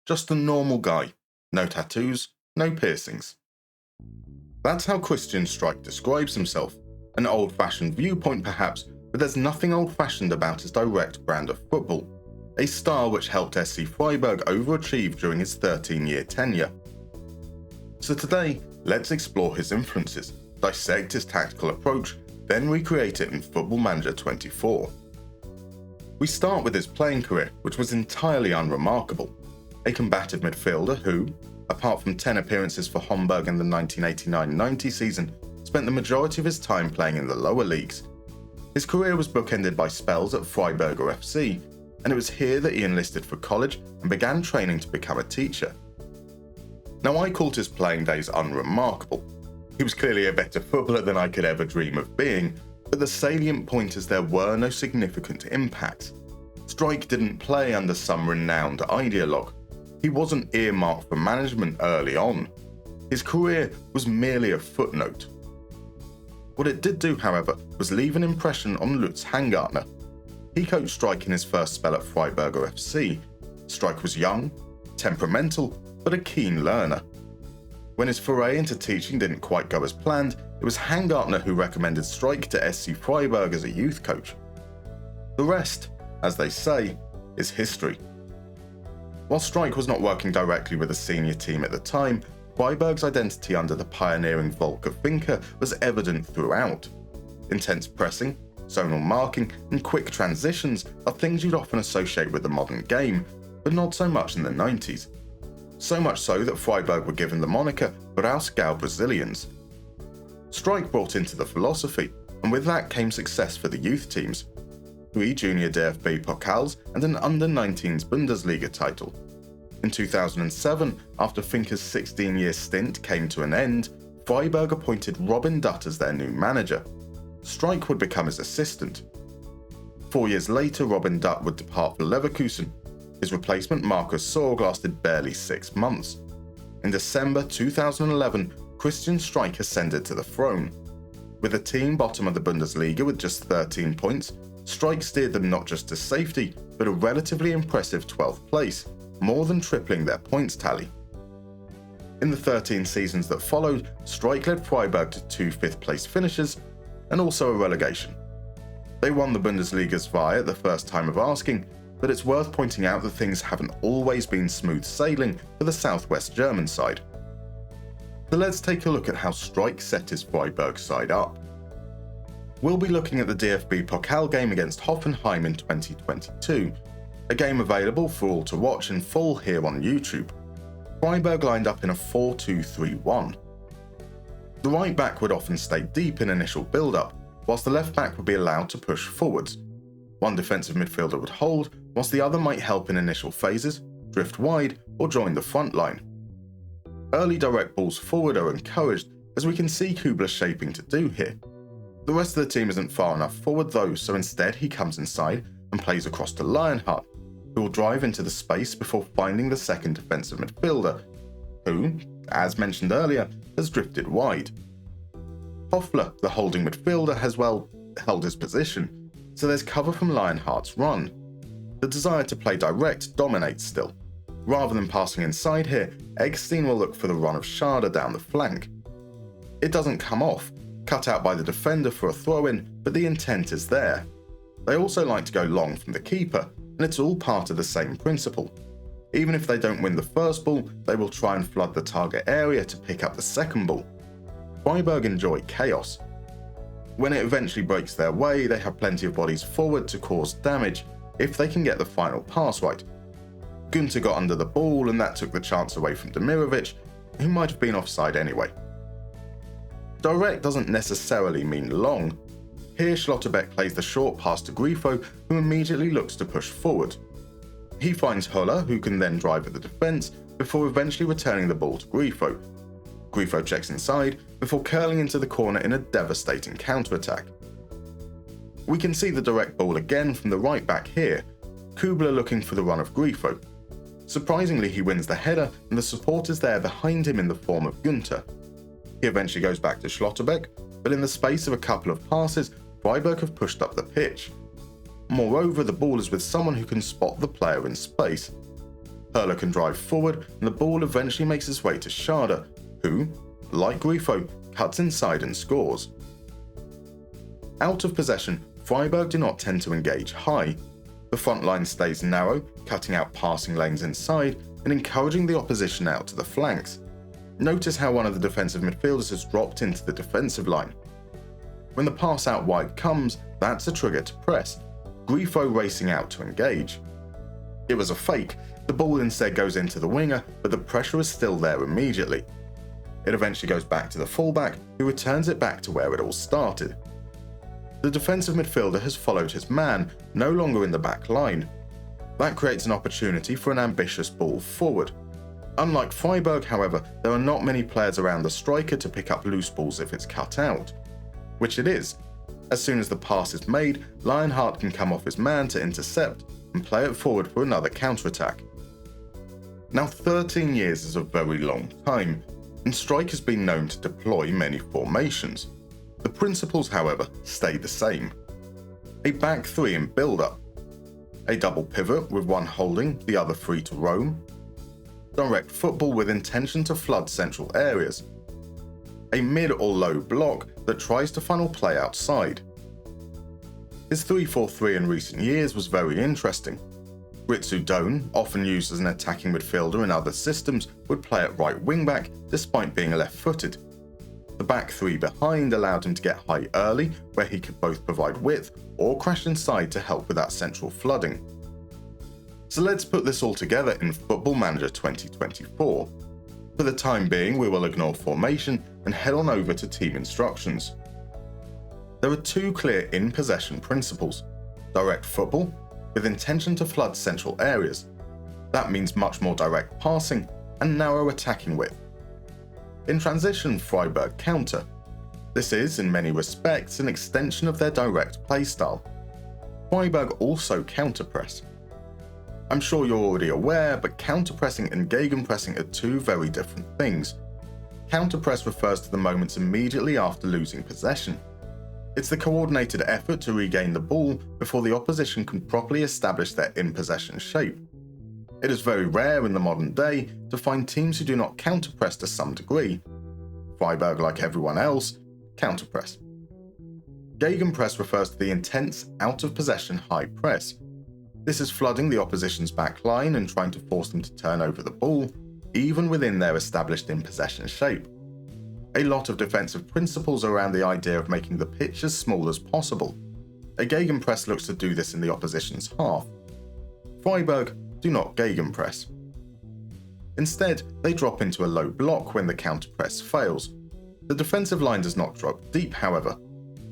Just a normal guy. No tattoos, no piercings. That's how Christian Streich describes himself. An old-fashioned viewpoint perhaps, but there's nothing old-fashioned about his direct brand of football. A star which helped SC Freiburg overachieve during his 13-year tenure. So today, let's explore his influences, dissect his tactical approach, then recreate it in Football Manager 24. We start with his playing career, which was entirely unremarkable. A combative midfielder who, apart from 10 appearances for Hamburg in the 1989-90 season, spent the majority of his time playing in the lower leagues. His career was bookended by spells at Freiburg FC, and it was here that he enlisted for college and began training to become a teacher. Now, I called his playing days unremarkable. He was clearly a better footballer than I could ever dream of being, but the salient point is there were no significant impacts. Streich didn't play under some renowned ideologue. He wasn't earmarked for management early on. His career was merely a footnote. What it did do, however, was leave an impression on Lutz Hangartner. He coached Streich in his first spell at Freiburg FC. Streich was young, temperamental, but a keen learner. When his foray into teaching didn't quite go as planned, it was Hangartner who recommended Streich to SC Freiburg as a youth coach. The rest, as they say, is history. While Streich was not working directly with the senior team at the time, Freiburg's identity under the pioneering Volker Finke was evident throughout. Intense pressing, zonal marking, and quick transitions are things you'd often associate with the modern game, but not so much in the 90s. So much so that Freiburg were given the moniker Brausgau Brazilians. Streich brought into the philosophy, and with that came success for the youth teams. 3 junior DFB Pokals and an under-19s Bundesliga title. In 2007, after Finke's 16-year stint came to an end, Freiburg appointed Robin Dutt as their new manager. Streich would become his assistant. 4 years later, Robin Dutt would depart for Leverkusen. His replacement, Markus Sorg, lasted barely 6 months. In December 2011, Christian Streich ascended to the throne. With the team bottom of the Bundesliga with just 13 points, Streich steered them not just to safety, but a relatively impressive 12th place, more than tripling their points tally. In the 13 seasons that followed, Streich led Freiburg to 2 fifth-place finishes, and also a relegation. They won the Bundesliga's vie at the first time of asking, but it's worth pointing out that things haven't always been smooth sailing for the southwest German side. So let's take a look at how Streich set his Freiburg side up. We'll be looking at the DFB Pokal game against Hoffenheim in 2022, a game available for all to watch in full here on YouTube. Freiburg lined up in a 4-2-3-1. The right back would often stay deep in initial build-up, whilst the left back would be allowed to push forwards. One defensive midfielder would hold, whilst the other might help in initial phases, drift wide, or join the front line. Early direct balls forward are encouraged, as we can see Kubler shaping to do here. The rest of the team isn't far enough forward though, so instead he comes inside and plays across to Lionheart, who will drive into the space before finding the second defensive midfielder, who, as mentioned earlier, has drifted wide. Hoffler, the holding midfielder, has held his position, so there's cover from Lionheart's run. The desire to play direct dominates still. Rather than passing inside here, Eggstein will look for the run of Schade down the flank. It doesn't come off, cut out by the defender for a throw-in, but the intent is there. They also like to go long from the keeper, and it's all part of the same principle. Even if they don't win the first ball, they will try and flood the target area to pick up the second ball. Freiburg enjoy chaos. When it eventually breaks their way, they have plenty of bodies forward to cause damage if they can get the final pass right. Günther got under the ball, and that took the chance away from Demirovic, who might have been offside anyway. Direct doesn't necessarily mean long. Here Schlotterbeck plays the short pass to Grifo, who immediately looks to push forward. He finds Höller, who can then drive at the defence, before eventually returning the ball to Grifo. Grifo checks inside, before curling into the corner in a devastating counter-attack. We can see the direct ball again from the right back here, Kubler looking for the run of Grifo. Surprisingly, he wins the header, and the support is there behind him in the form of Günther. He eventually goes back to Schlotterbeck, but in the space of a couple of passes, Freiburg have pushed up the pitch. Moreover, the ball is with someone who can spot the player in space. Hurler can drive forward and the ball eventually makes its way to Schade, who, like Grifo, cuts inside and scores. Out of possession, Freiburg do not tend to engage high. The front line stays narrow, cutting out passing lanes inside and encouraging the opposition out to the flanks. Notice how one of the defensive midfielders has dropped into the defensive line. When the pass out wide comes, that's a trigger to press, Grifo racing out to engage. It was a fake, the ball instead goes into the winger, but the pressure is still there immediately. It eventually goes back to the fullback, who returns it back to where it all started. The defensive midfielder has followed his man, no longer in the back line. That creates an opportunity for an ambitious ball forward. Unlike Freiburg, however, there are not many players around the striker to pick up loose balls if it's cut out. Which it is. As soon as the pass is made, Lionheart can come off his man to intercept and play it forward for another counter-attack. Now 13 years is a very long time, and Streich has been known to deploy many formations. The principles, however, stay the same. A back three in build-up, a double pivot with one holding, the other free to roam, direct football with intention to flood central areas, a mid or low block that tries to funnel play outside. His 3-4-3 in recent years was very interesting. Ritsu Doan, often used as an attacking midfielder in other systems, would play at right wing-back despite being left-footed. The back three behind allowed him to get high early, where he could both provide width or crash inside to help with that central flooding. So let's put this all together in Football Manager 2024. For the time being, we will ignore formation and head on over to team instructions. There are two clear in-possession principles: direct football, with intention to flood central areas. That means much more direct passing and narrow attacking width. In transition, Freiburg counter. This is, in many respects, an extension of their direct playstyle. Freiburg also counter-press. I'm sure you're already aware, but counter-pressing and gegenpressing are two very different things. Counter-press refers to the moments immediately after losing possession. It's the coordinated effort to regain the ball before the opposition can properly establish their in-possession shape. It is very rare in the modern day to find teams who do not counter-press to some degree. Freiburg, like everyone else, counter-press. Gegenpress refers to the intense, out-of-possession high press. This is flooding the opposition's back line and trying to force them to turn over the ball, even within their established in-possession shape. A lot of defensive principles around the idea of making the pitch as small as possible. A gegenpress looks to do this in the opposition's half. Freiburg do not gegenpress. Instead, they drop into a low block when the counterpress fails. The defensive line does not drop deep, however.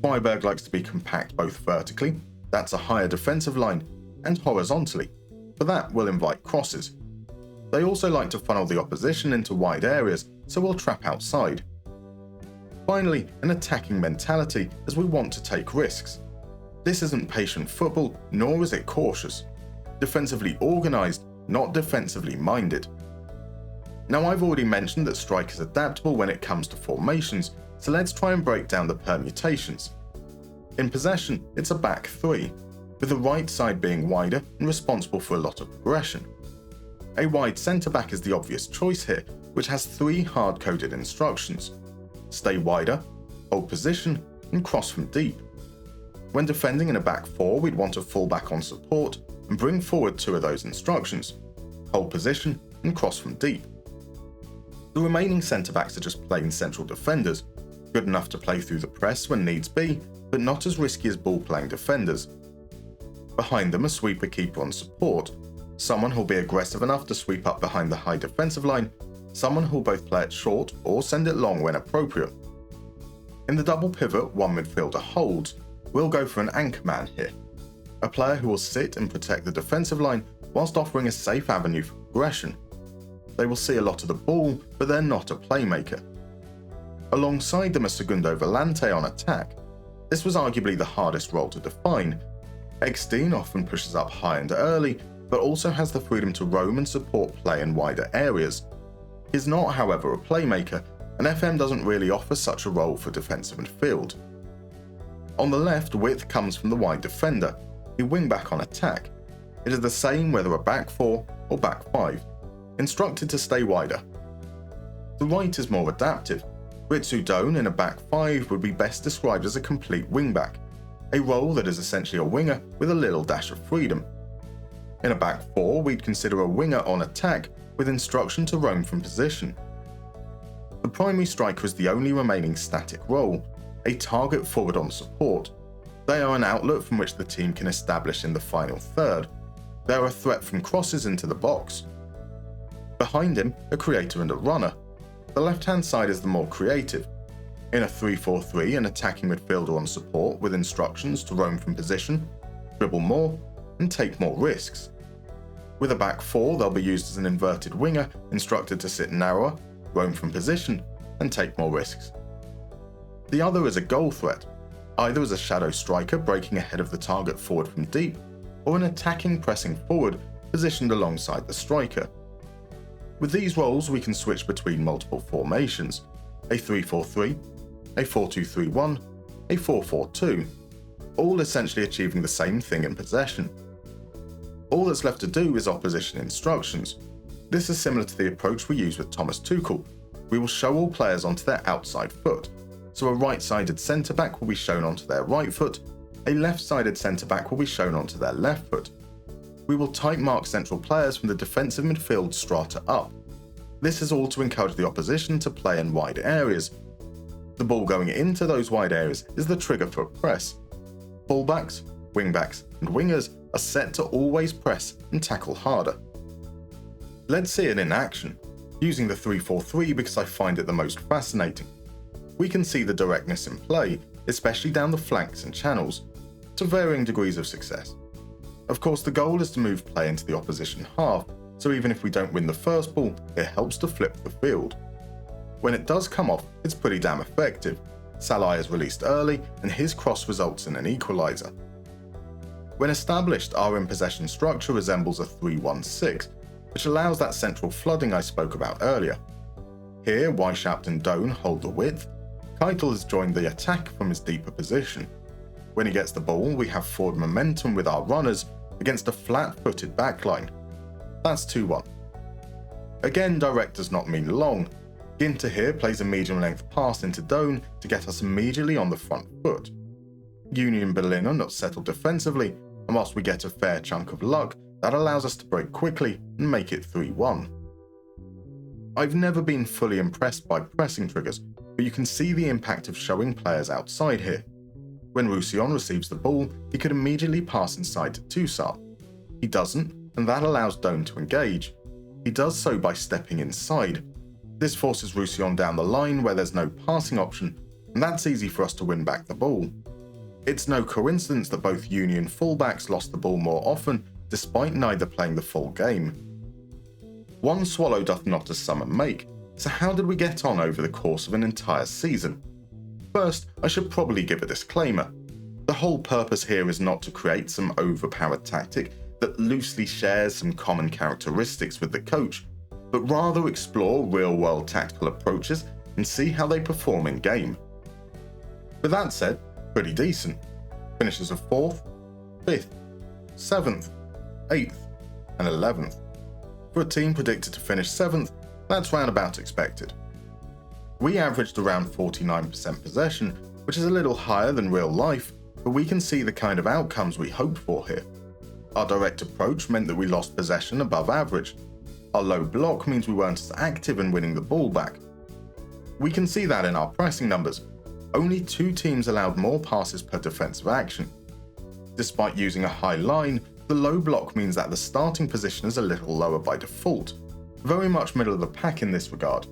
Freiburg likes to be compact both vertically, that's a higher defensive line, and horizontally. For that, will invite crosses. They also like to funnel the opposition into wide areas, so we'll trap outside. Finally, an attacking mentality, as we want to take risks. This isn't patient football, nor is it cautious. Defensively organised, not defensively minded. Now, I've already mentioned that Streich is adaptable when it comes to formations, so let's try and break down the permutations. In possession, it's a back three, with the right side being wider and responsible for a lot of progression. A wide centre-back is the obvious choice here, which has three hard-coded instructions: stay wider, hold position, and cross from deep. When defending in a back four, we'd want a full-back on support and bring forward two of those instructions: hold position and cross from deep. The remaining centre-backs are just plain central defenders, good enough to play through the press when needs be, but not as risky as ball-playing defenders. Behind them, a sweeper keeper on support, someone who'll be aggressive enough to sweep up behind the high defensive line, someone who'll both play it short or send it long when appropriate. In the double pivot one midfielder holds, we'll go for an anchorman here, a player who will sit and protect the defensive line whilst offering a safe avenue for progression. They will see a lot of the ball, but they're not a playmaker. Alongside them, a segundo volante on attack. This was arguably the hardest role to define. Eckstein often pushes up high and early, but also has the freedom to roam and support play in wider areas. He's not, however, a playmaker, and FM doesn't really offer such a role for defensive midfield. On the left, width comes from the wide defender, a wing-back on attack. It is the same whether a back four or back five. instructed to stay wider. The right is more adaptive. Ritsu Doan in a back 5 would be best described as a complete wingback, a role that is essentially a winger with a little dash of freedom. In a back 4, we'd consider a winger on attack with instruction to roam from position. The primary striker is the only remaining static role, a target forward on support. They are an outlet from which the team can establish in the final third. They are a threat from crosses into the box. Behind him, a creator and a runner. The left-hand side is the more creative. In a 3-4-3, an attacking midfielder on support with instructions to roam from position, dribble more, and take more risks. With a back 4, they'll be used as an inverted winger, instructed to sit narrower, roam from position, and take more risks. The other is a goal threat, either as a shadow striker breaking ahead of the target forward from deep, or an attacking pressing forward positioned alongside the striker. With these roles, we can switch between multiple formations, a 3-4-3, a 4-2-3-1, a 4-4-2, all essentially achieving the same thing in possession. All that's left to do is opposition instructions. This is similar to the approach we use with Thomas Tuchel. We will show all players onto their outside foot, so a right-sided centre-back will be shown onto their right foot, a left-sided centre-back will be shown onto their left foot. We will type mark central players from the defensive midfield strata up. This is all to encourage the opposition to play in wide areas. The ball going into those wide areas is the trigger for a press. Fullbacks, wingbacks, and wingers are set to always press and tackle harder. Let's see it in action, using the 3-4-3 because I find it the most fascinating. We can see the directness in play, especially down the flanks and channels, to varying degrees of success. Of course, the goal is to move play into the opposition half, so even if we don't win the first ball, it helps to flip the field. When it does come off, it's pretty damn effective. Salah is released early, and his cross results in an equaliser. When established, our in-possession structure resembles a 3-1-6, which allows that central flooding I spoke about earlier. Here, Weishaupt and Doan hold the width. Keitel has joined the attack from his deeper position. When he gets the ball, we have forward momentum with our runners against a flat-footed backline. That's 2-1. Again, direct does not mean long. Ginter here plays a medium-length pass into Doan to get us immediately on the front foot. Union Berlin are not settled defensively, and whilst we get a fair chunk of luck, that allows us to break quickly and make it 3-1. I've never been fully impressed by pressing triggers, but you can see the impact of showing players outside here. When Roussillon receives the ball, he could immediately pass inside to Toussaint. He doesn't, and that allows Doan to engage. He does so by stepping inside. This forces Roussillon down the line where there's no passing option, and that's easy for us to win back the ball. It's no coincidence that both Union fullbacks lost the ball more often, despite neither playing the full game. One swallow doth not a summer make, so how did we get on over the course of an entire season? First, I should probably give a disclaimer. The whole purpose here is not to create some overpowered tactic that loosely shares some common characteristics with the coach, but rather explore real-world tactical approaches and see how they perform in-game. With that said, pretty decent. Finishes of 4th, 5th, 7th, 8th, and 11th. For a team predicted to finish 7th, that's roundabout expected. We averaged around 49% possession, which is a little higher than real life, but we can see the kind of outcomes we hoped for here. Our direct approach meant that we lost possession above average. Our low block means we weren't as active in winning the ball back. We can see that in our pressing numbers. Only 2 teams allowed more passes per defensive action. Despite using a high line, the low block means that the starting position is a little lower by default, very much middle of the pack in this regard.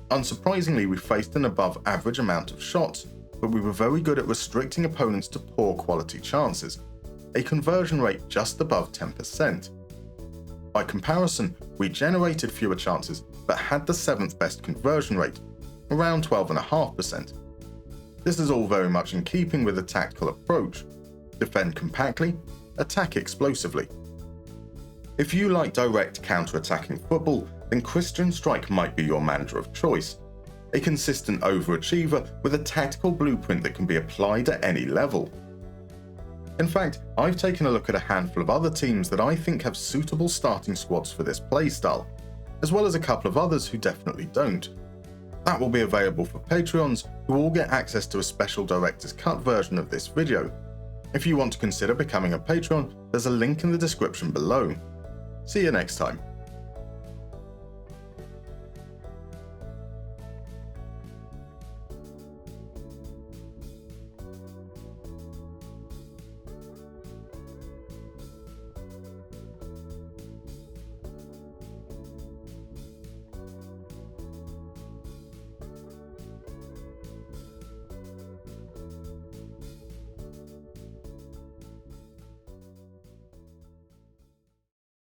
Unsurprisingly, we faced an above average amount of shots, but we were very good at restricting opponents to poor quality chances, a conversion rate just above 10%. By comparison, we generated fewer chances but had the 7th best conversion rate, around 12.5%. This is all very much in keeping with the tactical approach: defend compactly, attack explosively. If you like direct counter-attacking football, then Christian Streich might be your manager of choice, a consistent overachiever with a tactical blueprint that can be applied at any level. In fact, I've taken a look at a handful of other teams that I think have suitable starting squads for this playstyle. as well as a couple of others who definitely don't. That will be available for Patreons, who will get access to a special Director's Cut version of this video. If you want to consider becoming a Patreon, there's a link in the description below. See you next time.